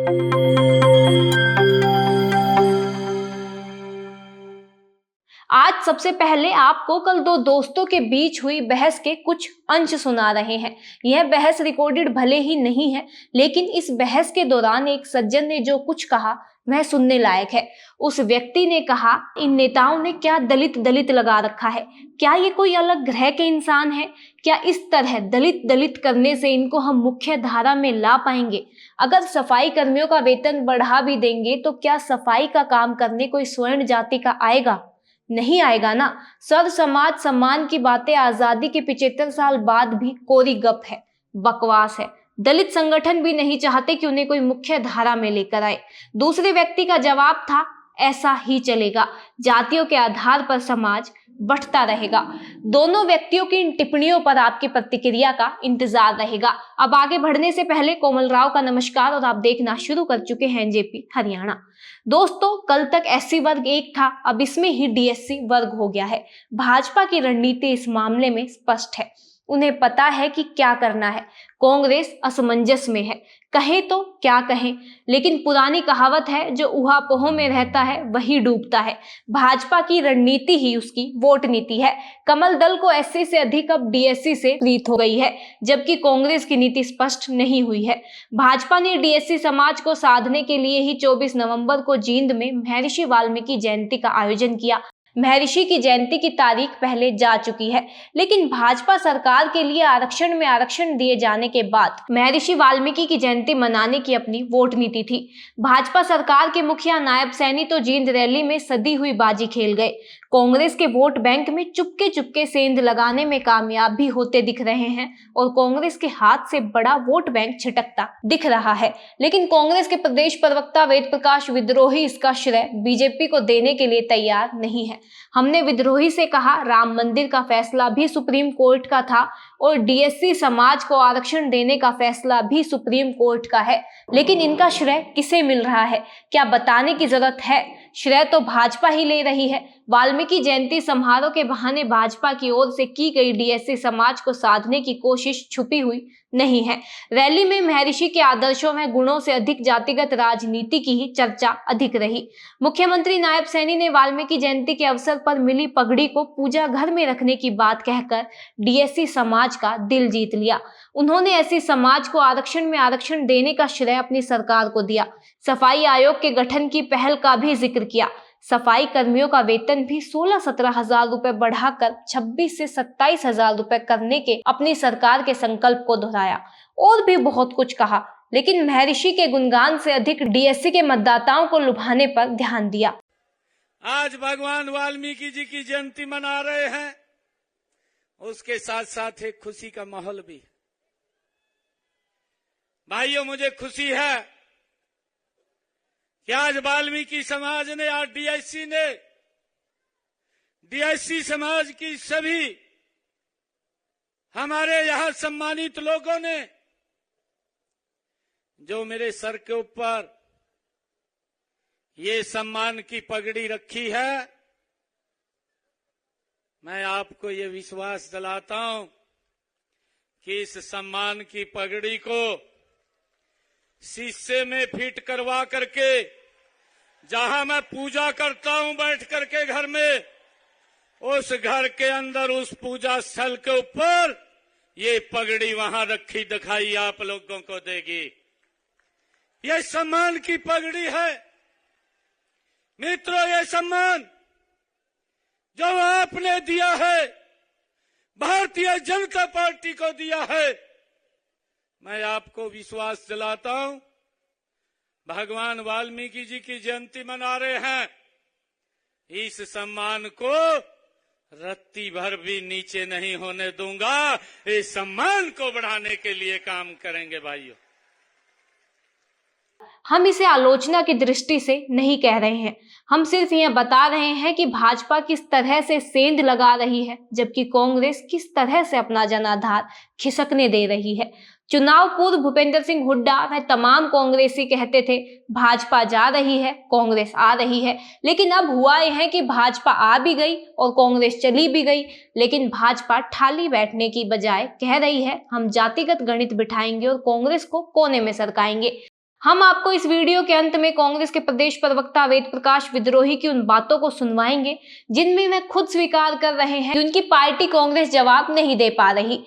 आज सबसे पहले आपको कल दो दोस्तों के बीच हुई बहस के कुछ अंश सुना रहे हैं। यह बहस रिकॉर्डेड भले ही नहीं है, लेकिन इस बहस के दौरान एक सज्जन ने जो कुछ कहा वह सुनने लायक है। उस व्यक्ति ने कहा, इन नेताओं ने क्या दलित दलित लगा रखा है? क्या ये कोई अलग ग्रह के इंसान है? क्या इस तरह दलित दलित करने से इनको हम मुख्य धारा में ला पाएंगे? अगर सफाई कर्मियों का वेतन बढ़ा भी देंगे तो क्या सफाई का काम करने कोई स्वर्ण जाति का आएगा? नहीं आएगा ना। सर्व समाज सम्मान की बातें आजादी के 75 साल बाद भी कोरी गप है, बकवास है। दलित संगठन भी नहीं चाहते कि उन्हें कोई मुख्य धारा में लेकर आए। दूसरे व्यक्ति का जवाब था, ऐसा ही चलेगा, जातियों के आधार पर समाज बढ़ता रहेगा। दोनों व्यक्तियों की इन टिप्पणियों पर आपकी प्रतिक्रिया का इंतजार रहेगा। अब आगे बढ़ने से पहले कोमल राव का नमस्कार और आप देखना शुरू कर चुके हैं जेपी हरियाणा। दोस्तों, कल तक एससी वर्ग 1 था, अब इसमें ही डीएससी वर्ग हो गया है। भाजपा की रणनीति इस मामले में स्पष्ट है। उन्हें पता है कि क्या करना है। कांग्रेस असमंजस में है, कहें तो क्या कहें, लेकिन पुरानी कहावत है, जो ऊहापोह में रहता है वही डूबता है। भाजपा की रणनीति ही उसकी वोट नीति है। कमल दल को एससी से अधिक अब डीएससी से प्रीत हो गई है, जबकि कांग्रेस की नीति स्पष्ट नहीं हुई है। भाजपा ने डीएससी समाज को साधने के लिए ही 24 नवंबर को जींद में महर्षि वाल्मीकि जयंती का आयोजन किया। महर्षि की जयंती की तारीख पहले जा चुकी है, लेकिन भाजपा सरकार के लिए आरक्षण में आरक्षण दिए जाने के बाद महर्षि वाल्मीकि की जयंती मनाने की अपनी वोट नीति थी। भाजपा सरकार के मुखिया नायब सैनी तो जींद रैली में सदी हुई बाजी खेल गए। कांग्रेस के वोट बैंक में चुपके चुपके सेंध लगाने में कामयाब भी होते दिख रहे हैं और कांग्रेस के हाथ से बड़ा वोट बैंक छिटकता दिख रहा है। लेकिन कांग्रेस के प्रदेश प्रवक्ता वेद प्रकाश विद्रोही इसका श्रेय बीजेपी को देने के लिए तैयार नहीं है। हमने विद्रोही से कहा, राम मंदिर का फैसला भी सुप्रीम कोर्ट का था और डीएससी समाज को आरक्षण देने का फैसला भी सुप्रीम कोर्ट का है, लेकिन इनका श्रेय किसे मिल रहा है? क्या बताने की जरूरत है? श्रेय तो भाजपा ही ले रही है। वाल्मीकि जयंती समारोह के बहाने भाजपा की ओर से की गई डीएससी समाज को साधने की कोशिश छुपी हुई नहीं है। रैली में महर्षि के आदर्शों व गुणों से अधिक जातिगत राजनीति की ही चर्चा अधिक रही। मुख्यमंत्री नायब सैनी ने वाल्मीकि जयंती के अवसर पर मिली पगड़ी को पूजा घर में रखने की बात कहकर डीएससी समाज का दिल जीत लिया। उन्होंने ऐसी समाज को आरक्षण में आरक्षण देने का श्रेय अपनी सरकार को दिया। सफाई आयोग के गठन की पहल का भी जिक्र किया। सफाई कर्मियों का वेतन भी 16-17 हजार रुपए बढ़ाकर 26 से 27 हजार रुपए करने के अपनी सरकार के संकल्प को दोहराया और भी बहुत कुछ कहा, लेकिन महर्षि के गुणगान से अधिक डीएससी के मतदाताओं को लुभाने पर ध्यान दिया। आज भगवान वाल्मीकि जी की जयंती मना रहे हैं, उसके साथ साथ एक खुशी का माहौल भी। भाइयों, मुझे खुशी है कि आज वाल्मीकि समाज ने, आज डीएससी समाज की सभी हमारे यहां सम्मानित लोगों ने जो मेरे सर के ऊपर ये सम्मान की पगड़ी रखी है, मैं आपको ये विश्वास दिलाता हूं कि इस सम्मान की पगड़ी को शीशे में फिट करवा करके, जहां मैं पूजा करता हूं बैठ करके घर में, उस घर के अंदर उस पूजा स्थल के ऊपर ये पगड़ी वहां रखी दिखाई आप लोगों को देगी। ये सम्मान की पगड़ी है मित्रों। ये सम्मान जो आपने दिया है, भारतीय जनता पार्टी को दिया है, मैं आपको विश्वास दिलाता हूं, भगवान वाल्मीकि जी की जयंती मना रहे हैं, इस सम्मान को रत्ती भर भी नीचे नहीं होने दूंगा। इस सम्मान को बढ़ाने के लिए काम करेंगे भाइयों। हम इसे आलोचना की दृष्टि से नहीं कह रहे हैं, हम सिर्फ यह बता रहे हैं कि भाजपा किस तरह से सेंध लगा रही है, जबकि कांग्रेस किस तरह से अपना जनाधार खिसकने दे रही है। चुनाव पूर्व भूपेंद्र सिंह हुड्डा व तमाम कांग्रेसी कहते थे, भाजपा जा रही है, कांग्रेस आ रही है, लेकिन अब हुआ यह है कि भाजपा आ भी गई और कांग्रेस चली भी गई। लेकिन भाजपा ठाली बैठने की बजाय कह रही है, हम जातिगत गणित बिठाएंगे और कांग्रेस को कोने में सरकाएंगे। हम आपको इस वीडियो के अंत में कांग्रेस के प्रदेश प्रवक्ता वेद प्रकाश विद्रोही की उन बातों को सुनवाएंगे जिनमें वे खुद स्वीकार कर रहे हैं कि उनकी पार्टी कांग्रेस जवाब नहीं दे पा रही।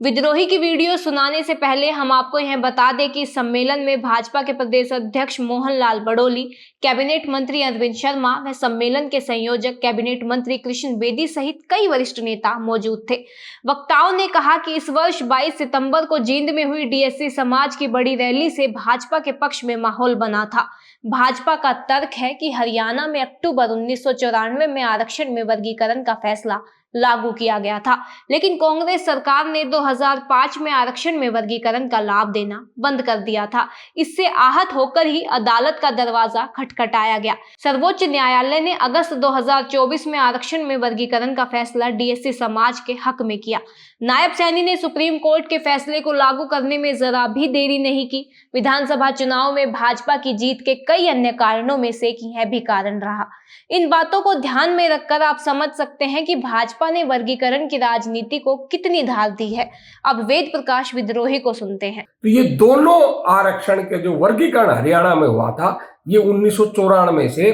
विद्रोही की वीडियो सुनाने से पहले हम आपको यह बता दें कि इस सम्मेलन में भाजपा के प्रदेश अध्यक्ष मोहन लाल बड़ोली, कैबिनेट मंत्री अरविंद शर्मा व सम्मेलन के संयोजक कैबिनेट मंत्री कृष्ण बेदी सहित कई वरिष्ठ नेता मौजूद थे। वक्ताओं ने कहा कि इस वर्ष 22 सितंबर को जींद में हुई डीएससी समाज की बड़ी रैली से भाजपा के पक्ष में माहौल बना था। भाजपा का तर्क है कि हरियाणा में अक्टूबर 1994 में आरक्षण में वर्गीकरण का फैसला लागू किया गया था, लेकिन कांग्रेस सरकार ने 2005 में आरक्षण में वर्गीकरण का लाभ देना बंद कर दिया था। इससे आहत होकर ही अदालत का दरवाजा खटखटाया गया। सर्वोच्च न्यायालय ने अगस्त 2024 में आरक्षण में वर्गीकरण का फैसला डीएससी समाज के हक में किया। नायब सैनी ने सुप्रीम कोर्ट के फैसले को लागू करने में जरा भी देरी नहीं की। विधानसभा चुनाव में भाजपा की जीत के कई अन्य कारणों में से यह भी कारण रहा। इन बातों को ध्यान में रखकर आप समझ सकते हैं कि भाजपा ने वर्गीकरण की राजनीति को कितनी धार दी है। अब वेद प्रकाश विद्रोही को सुनते हैं। तो ये दोनों आरक्षण के जो वर्गीकरण हरियाणा में हुआ था, ये 1994 से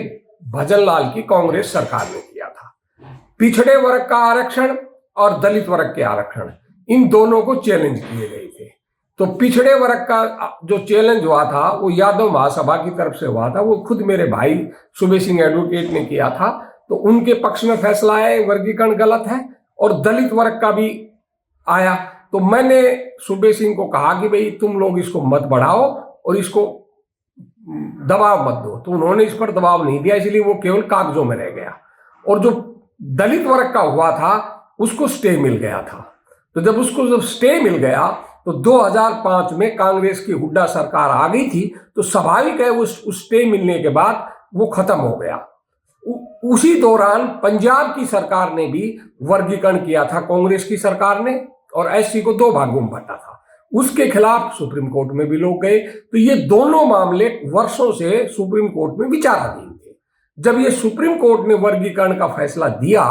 भजनलाल की कांग्रेस सरकार ने किया था। पिछड़े वर्ग का आरक्षण और दलित वर्ग के आरक्षण, इन दोनों को चैलेंज किए गए थे। तो पिछड़े वर्ग का जो चैलेंज हुआ था वो यादव महासभा की तरफ से हुआ था, वो खुद मेरे भाई सुबे सिंह एडवोकेट ने किया था। तो उनके पक्ष में फैसला आया वर्गीकरण गलत है, और दलित वर्ग का भी आया। तो मैंने सुबे सिंह को कहा कि भाई तुम लोग इसको मत बढ़ाओ और इसको दबाव मत दो। तो उन्होंने इस पर दबाव नहीं दिया, इसलिए वो केवल कागजों में रह गया। और जो दलित वर्ग का हुआ था उसको स्टे मिल गया था। तो जब स्टे मिल गया तो 2005 में कांग्रेस की हुड्डा सरकार आ गई थी, तो स्वाभाविक है उस स्टे मिलने के बाद वो खत्म हो गया। उसी दौरान पंजाब की सरकार ने भी वर्गीकरण किया था, कांग्रेस की सरकार ने, और एससी को 2 भागों में बांटा था। उसके खिलाफ सुप्रीम कोर्ट में भी लोग गए। तो ये दोनों मामले वर्षों से सुप्रीम कोर्ट में विचाराधीन थे। जब ये सुप्रीम कोर्ट ने वर्गीकरण का फैसला दिया,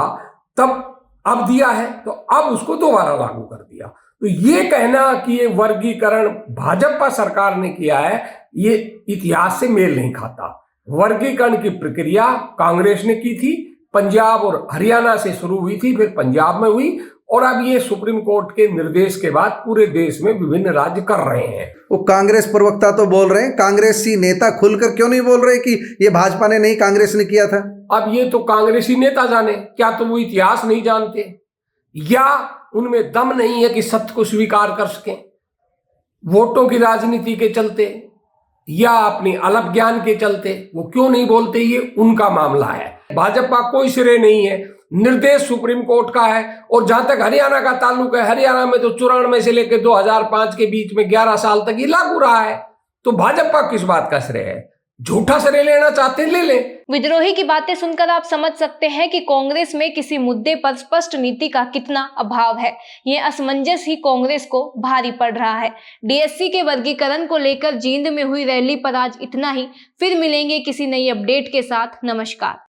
तब अब दिया है तो अब उसको दोबारा लागू कर दिया। तो ये कहना कि ये वर्गीकरण भाजपा सरकार ने किया है, ये इतिहास से मेल नहीं खाता। वर्गीकरण की प्रक्रिया कांग्रेस ने की थी, पंजाब और हरियाणा से शुरू हुई थी, फिर पंजाब में हुई, और अब ये सुप्रीम कोर्ट के निर्देश के बाद पूरे देश में विभिन्न राज्य कर रहे हैं। वो कांग्रेस प्रवक्ता तो बोल रहे हैं, कांग्रेसी नेता खुलकर क्यों नहीं बोल रहे कि ये भाजपा ने नहीं, कांग्रेस ने किया था? अब ये तो कांग्रेसी नेता जाने, क्या तो वो इतिहास नहीं जानते, या उनमें दम नहीं है कि सत्य को स्वीकार कर सकें, वोटों की राजनीति के चलते या अपनी अलग ज्ञान के चलते वो क्यों नहीं बोलते, ये उनका मामला है। भाजपा कोई सिरे नहीं है, निर्देश सुप्रीम कोर्ट का है। और जहां तक हरियाणा का ताल्लुक है, हरियाणा में तो 94 से लेकर 2005 के बीच में 11 साल तक ये लागू रहा है। तो भाजपा किस बात का श्रेय है? झूठा श्रेय लेना चाहते ले लें। विद्रोही की बातें सुनकर आप समझ सकते हैं कि कांग्रेस में किसी मुद्दे पर स्पष्ट नीति का कितना अभाव है। ये असमंजस ही कांग्रेस को भारी पड़ रहा है। डीएससी के वर्गीकरण को लेकर जींद में हुई रैली पर आज इतना ही। फिर मिलेंगे किसी नई अपडेट के साथ। नमस्कार।